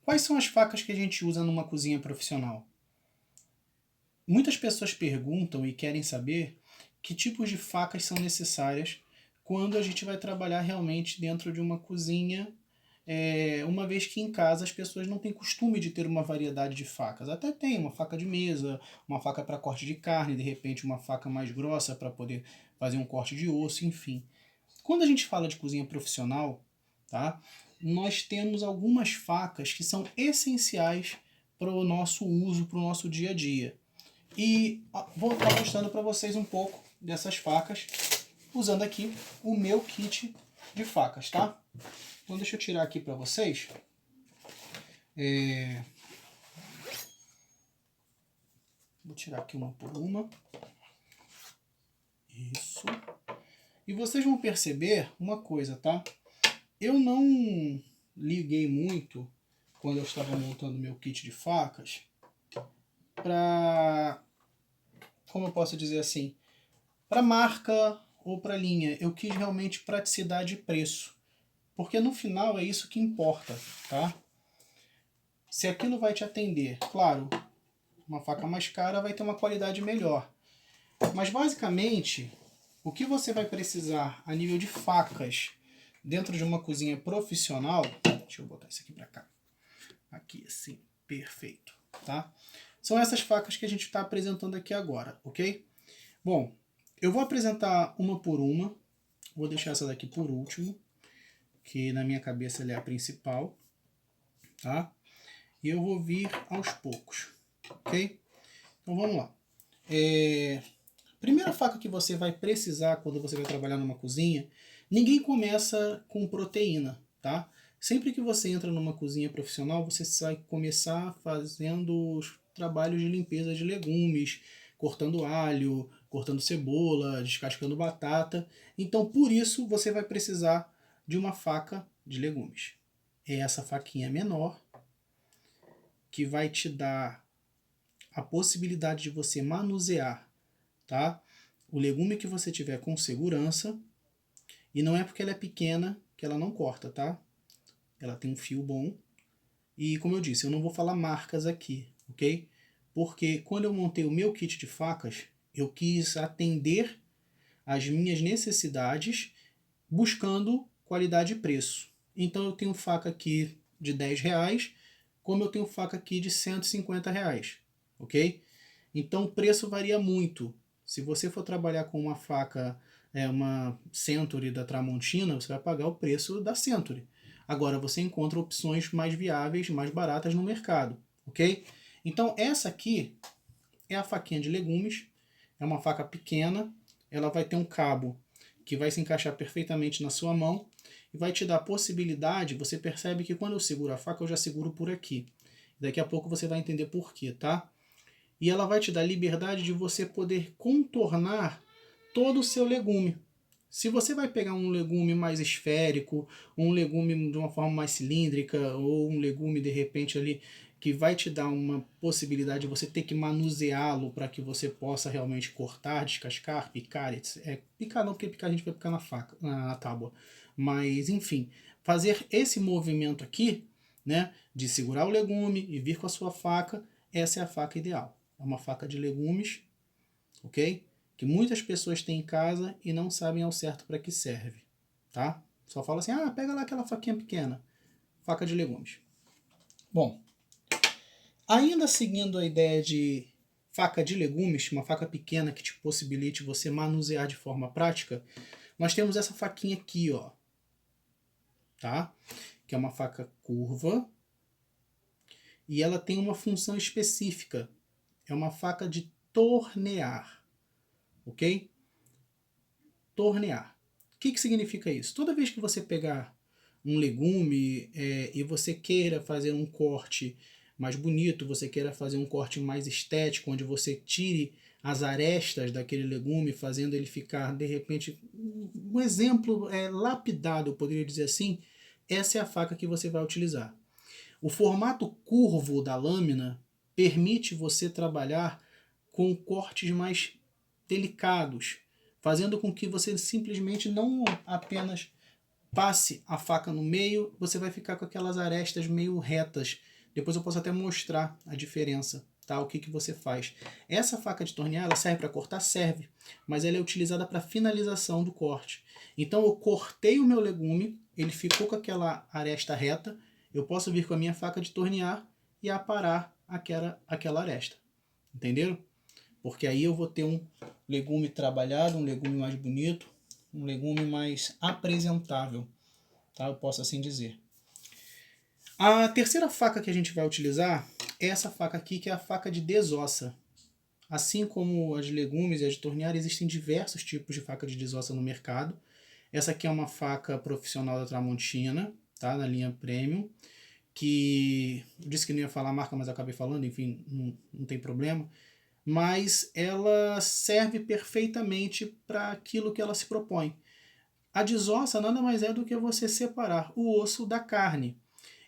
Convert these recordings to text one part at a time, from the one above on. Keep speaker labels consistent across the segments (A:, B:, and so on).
A: Quais são as facas que a gente usa numa cozinha profissional? Muitas pessoas perguntam e querem saber que tipos de facas são necessárias quando a gente vai trabalhar realmente dentro de uma cozinha, uma vez que em casa as pessoas não têm costume de ter uma variedade de facas. Até tem uma faca de mesa, uma faca para corte de carne, de repente uma faca mais grossa para poder fazer um corte de osso, enfim. Quando a gente fala de cozinha profissional, tá? Nós temos algumas facas que são essenciais para o nosso uso, para o nosso dia a dia. E vou estar mostrando para vocês um pouco dessas facas, usando aqui o meu kit de facas, tá? Então deixa eu tirar aqui para vocês. Vou tirar aqui uma por uma. Isso. E vocês vão perceber uma coisa, tá? Eu não liguei muito quando eu estava montando meu kit de facas para, como eu posso dizer assim, para marca ou para linha. Eu quis realmente praticidade e preço, porque no final é isso que importa, tá? Se aquilo vai te atender, claro, uma faca mais cara vai ter uma qualidade melhor, mas basicamente o que você vai precisar a nível de facas dentro de uma cozinha profissional, deixa eu botar isso aqui para cá, aqui assim, perfeito, tá? São essas facas que a gente está apresentando aqui agora, ok? Bom, eu vou apresentar uma por uma, vou deixar essa daqui por último, que na minha cabeça ela é a principal, tá? E eu vou vir aos poucos, ok? Então vamos lá. Primeira faca que você vai precisar quando você vai trabalhar numa cozinha, ninguém começa com proteína, tá? Sempre que você entra numa cozinha profissional, você vai começar fazendo os trabalhos de limpeza de legumes, cortando alho, cortando cebola, descascando batata. Então, por isso, você vai precisar de uma faca de legumes. É essa faquinha menor que vai te dar a possibilidade de você manusear, tá? O legume que você tiver com segurança. E não é porque ela é pequena que ela não corta, tá? Ela tem um fio bom. E como eu disse, eu não vou falar marcas aqui, ok? Porque quando eu montei o meu kit de facas, eu quis atender às minhas necessidades buscando qualidade e preço. Então eu tenho faca aqui de R$ 10, como eu tenho faca aqui de R$ 150, ok? Então o preço varia muito. Se você for trabalhar com uma faca, uma Century da Tramontina, você vai pagar o preço da Century. Agora você encontra opções mais viáveis, mais baratas no mercado, ok? Então essa aqui é a faquinha de legumes, é uma faca pequena, ela vai ter um cabo que vai se encaixar perfeitamente na sua mão e vai te dar a possibilidade, você percebe que quando eu seguro a faca eu já seguro por aqui. Daqui a pouco você vai entender por quê, tá? E ela vai te dar liberdade de você poder contornar todo o seu legume. Se você vai pegar um legume mais esférico, um legume de uma forma mais cilíndrica, ou um legume de repente ali que vai te dar uma possibilidade de você ter que manuseá-lo para que você possa realmente cortar, descascar, picar, etc. Picar não, porque picar a gente vai picar na faca, na tábua. Mas enfim, fazer esse movimento aqui, né, de segurar o legume e vir com a sua faca, essa é a faca ideal. É uma faca de legumes, ok? Que muitas pessoas têm em casa e não sabem ao certo para que serve, tá? Só fala assim, pega lá aquela faquinha pequena, faca de legumes. Bom, ainda seguindo a ideia de faca de legumes, uma faca pequena que te possibilite você manusear de forma prática, nós temos essa faquinha aqui, ó, tá? Que é uma faca curva e ela tem uma função específica. É uma faca de tornear, ok? Tornear. O que significa isso? Toda vez que você pegar um legume e você queira fazer um corte mais bonito, você queira fazer um corte mais estético, onde você tire as arestas daquele legume, fazendo ele ficar, de repente, um exemplo lapidado, eu poderia dizer assim, essa é a faca que você vai utilizar. O formato curvo da lâmina permite você trabalhar com cortes mais delicados, fazendo com que você simplesmente não apenas passe a faca no meio, você vai ficar com aquelas arestas meio retas Depois eu posso até mostrar a diferença, tá? O que que você faz. Essa faca de tornear, ela serve para cortar? Serve, mas ela é utilizada para finalização do corte. Então eu cortei o meu legume, ele ficou com aquela aresta reta, eu posso vir com a minha faca de tornear e aparar aquela aresta. Entenderam? Porque aí eu vou ter um legume trabalhado, um legume mais bonito, um legume mais apresentável, tá? Eu posso assim dizer. A terceira faca que a gente vai utilizar é essa faca aqui, que é a faca de desossa. Assim como as de legumes e as de tornear, existem diversos tipos de faca de desossa no mercado. Essa aqui é uma faca profissional da Tramontina, tá? Na linha Premium, que eu disse que não ia falar a marca, mas acabei falando, enfim, não tem problema. Mas ela serve perfeitamente para aquilo que ela se propõe. A desossa nada mais é do que você separar o osso da carne.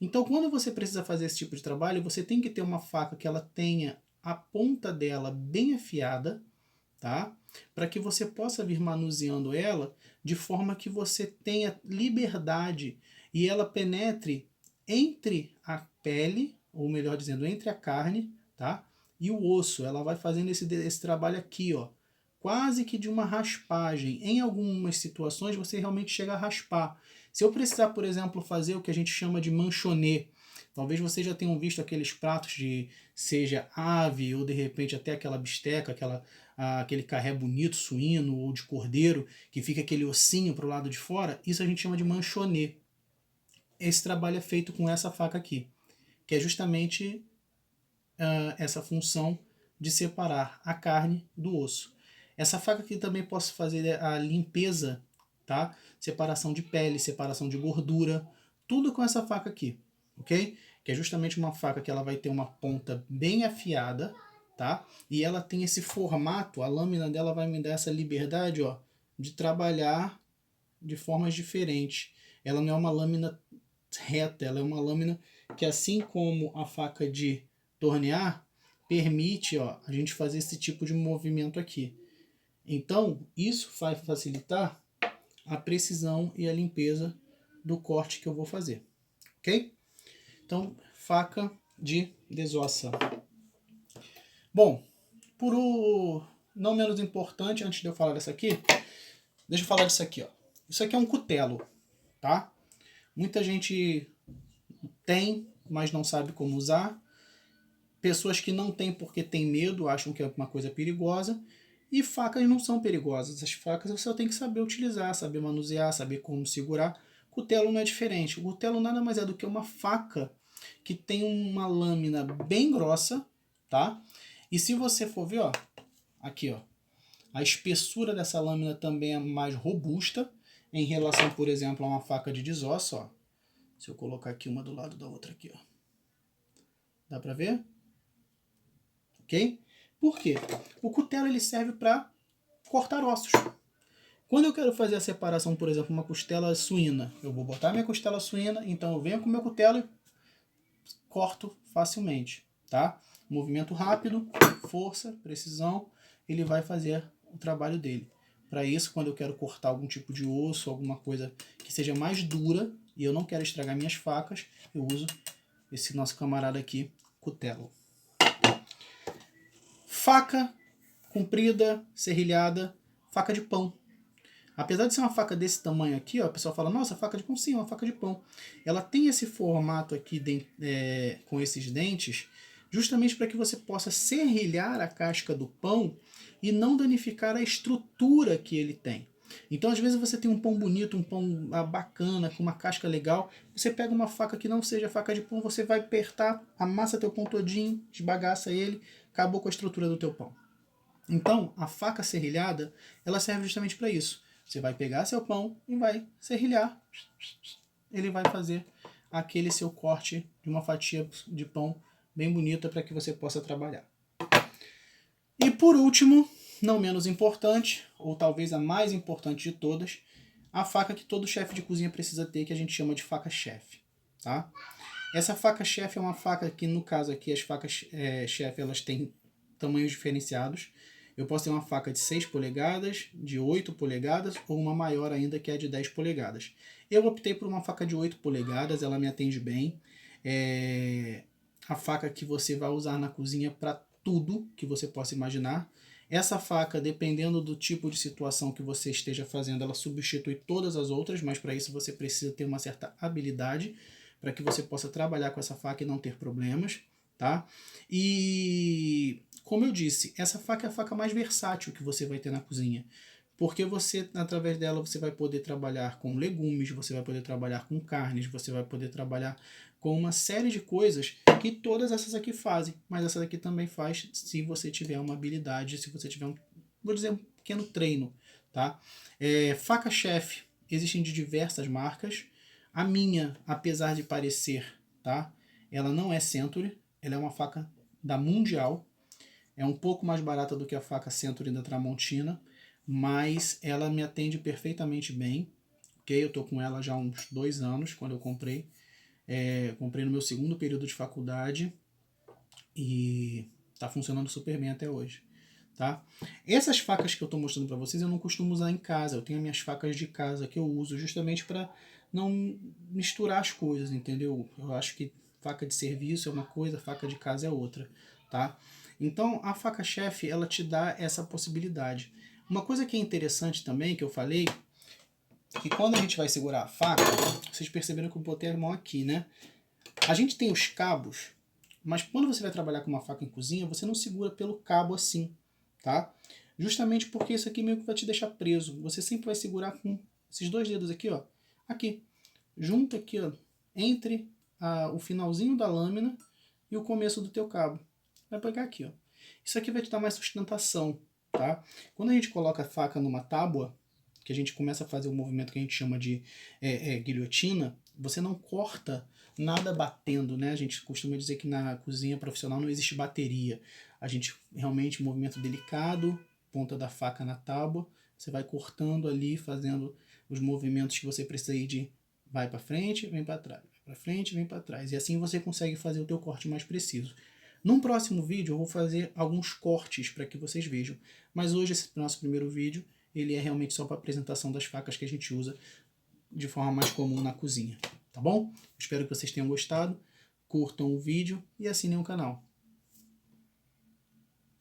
A: Então, quando você precisa fazer esse tipo de trabalho, você tem que ter uma faca que ela tenha a ponta dela bem afiada, tá? Para que você possa vir manuseando ela de forma que você tenha liberdade e ela penetre entre a pele, ou melhor dizendo, entre a carne, tá? E o osso. Ela vai fazendo esse trabalho aqui, ó, quase que de uma raspagem. Em algumas situações você realmente chega a raspar. Se eu precisar, por exemplo, fazer o que a gente chama de manchonê, talvez vocês já tenham visto aqueles pratos de seja ave ou de repente até aquela bisteca, aquele carré bonito, suíno ou de cordeiro, que fica aquele ossinho para o lado de fora, isso a gente chama de manchonê. Esse trabalho é feito com essa faca aqui, que é justamente essa função de separar a carne do osso. Essa faca aqui também posso fazer a limpeza, tá? Separação de pele, separação de gordura, tudo com essa faca aqui, ok? Que é justamente uma faca que ela vai ter uma ponta bem afiada, tá? E ela tem esse formato, a lâmina dela vai me dar essa liberdade, ó, de trabalhar de formas diferentes. Ela não é uma lâmina reta, ela é uma lâmina que, assim como a faca de tornear, permite, ó, a gente fazer esse tipo de movimento aqui. Então, isso vai facilitar a precisão e a limpeza do corte que eu vou fazer, ok? Então, faca de desossa. Bom, não menos importante, antes de eu falar dessa aqui, deixa eu falar disso aqui, ó. Isso aqui é um cutelo, tá? Muita gente tem, mas não sabe como usar. Pessoas que não têm porque têm medo, acham que é uma coisa perigosa. E facas não são perigosas. As facas você só tem que saber utilizar, saber manusear, saber como segurar. Cutelo não é diferente. O cutelo nada mais é do que uma faca que tem uma lâmina bem grossa, tá? E se você for ver, ó, aqui, ó, a espessura dessa lâmina também é mais robusta em relação, por exemplo, a uma faca de desossa, ó. Se eu colocar aqui uma do lado da outra aqui, ó. Dá pra ver? Ok? Por quê? O cutelo ele serve para cortar ossos. Quando eu quero fazer a separação, por exemplo, uma costela suína, eu vou botar minha costela suína, então eu venho com o meu cutelo e corto facilmente, tá? Movimento rápido, força, precisão, ele vai fazer o trabalho dele. Para isso, quando eu quero cortar algum tipo de osso, alguma coisa que seja mais dura, e eu não quero estragar minhas facas, eu uso esse nosso camarada aqui, cutelo. Faca comprida, serrilhada, faca de pão. Apesar de ser uma faca desse tamanho aqui, ó, a pessoa fala, nossa, faca de pão, sim, é uma faca de pão. Ela tem esse formato aqui com esses dentes, justamente para que você possa serrilhar a casca do pão e não danificar a estrutura que ele tem. Então, às vezes você tem um pão bonito, um pão bacana, com uma casca legal, você pega uma faca que não seja faca de pão, você vai apertar, amassa teu pão todinho, esbagaça ele, acabou com a estrutura do teu pão. Então, a faca serrilhada, ela serve justamente para isso. Você vai pegar seu pão e vai serrilhar. Ele vai fazer aquele seu corte de uma fatia de pão bem bonita para que você possa trabalhar. E por último, não menos importante, ou talvez a mais importante de todas, a faca que todo chefe de cozinha precisa ter, que a gente chama de faca chefe, tá? Essa faca chefe é uma faca que, no caso aqui, as facas chefe, elas têm tamanhos diferenciados. Eu posso ter uma faca de 6 polegadas, de 8 polegadas, ou uma maior ainda, que é de 10 polegadas. Eu optei por uma faca de 8 polegadas, ela me atende bem. a faca que você vai usar na cozinha para tudo que você possa imaginar. Essa faca, dependendo do tipo de situação que você esteja fazendo, ela substitui todas as outras, mas para isso você precisa ter uma certa habilidade para que você possa trabalhar com essa faca e não ter problemas, tá? E como eu disse, essa faca é a faca mais versátil que você vai ter na cozinha, porque você, através dela, você vai poder trabalhar com legumes, você vai poder trabalhar com carnes, você vai poder trabalhar com uma série de coisas que todas essas aqui fazem, mas essa daqui também faz se você tiver uma habilidade, se você tiver vou dizer, um pequeno treino, tá? Faca chefe, existem de diversas marcas. A minha, apesar de parecer, tá? Ela não é Century, ela é uma faca da Mundial, é um pouco mais barata do que a faca Century da Tramontina, mas ela me atende perfeitamente bem. Ok, eu tô com ela já há uns 2 anos, quando eu comprei. Comprei no meu segundo período de faculdade e tá funcionando super bem até hoje, tá? Essas facas que eu tô mostrando para vocês eu não costumo usar em casa, eu tenho minhas facas de casa que eu uso justamente para não misturar as coisas, entendeu? Eu acho que faca de serviço é uma coisa, faca de casa é outra, tá? Então a faca chefe ela te dá essa possibilidade. Uma coisa que é interessante também que eu falei que quando a gente vai segurar a faca, vocês perceberam que eu botei a mão aqui, né? A gente tem os cabos, mas quando você vai trabalhar com uma faca em cozinha, você não segura pelo cabo assim, tá? Justamente porque isso aqui meio que vai te deixar preso. Você sempre vai segurar com esses 2 dedos aqui, ó. Aqui. Junto aqui, ó. Entre o finalzinho da lâmina e o começo do teu cabo. Vai pegar aqui, ó. Isso aqui vai te dar mais sustentação, tá? Quando a gente coloca a faca numa tábua, que a gente começa a fazer o movimento que a gente chama de guilhotina, você não corta nada batendo, né? A gente costuma dizer que na cozinha profissional não existe bateria. A gente realmente, movimento delicado, ponta da faca na tábua, você vai cortando ali, fazendo os movimentos que você precisa ir de vai para frente, vem para trás, vai para frente, vem para trás. E assim você consegue fazer o teu corte mais preciso. Num próximo vídeo eu vou fazer alguns cortes para que vocês vejam. Mas hoje esse nosso primeiro vídeo, ele é realmente só para apresentação das facas que a gente usa de forma mais comum na cozinha, tá bom? Espero que vocês tenham gostado, curtam o vídeo e assinem o canal.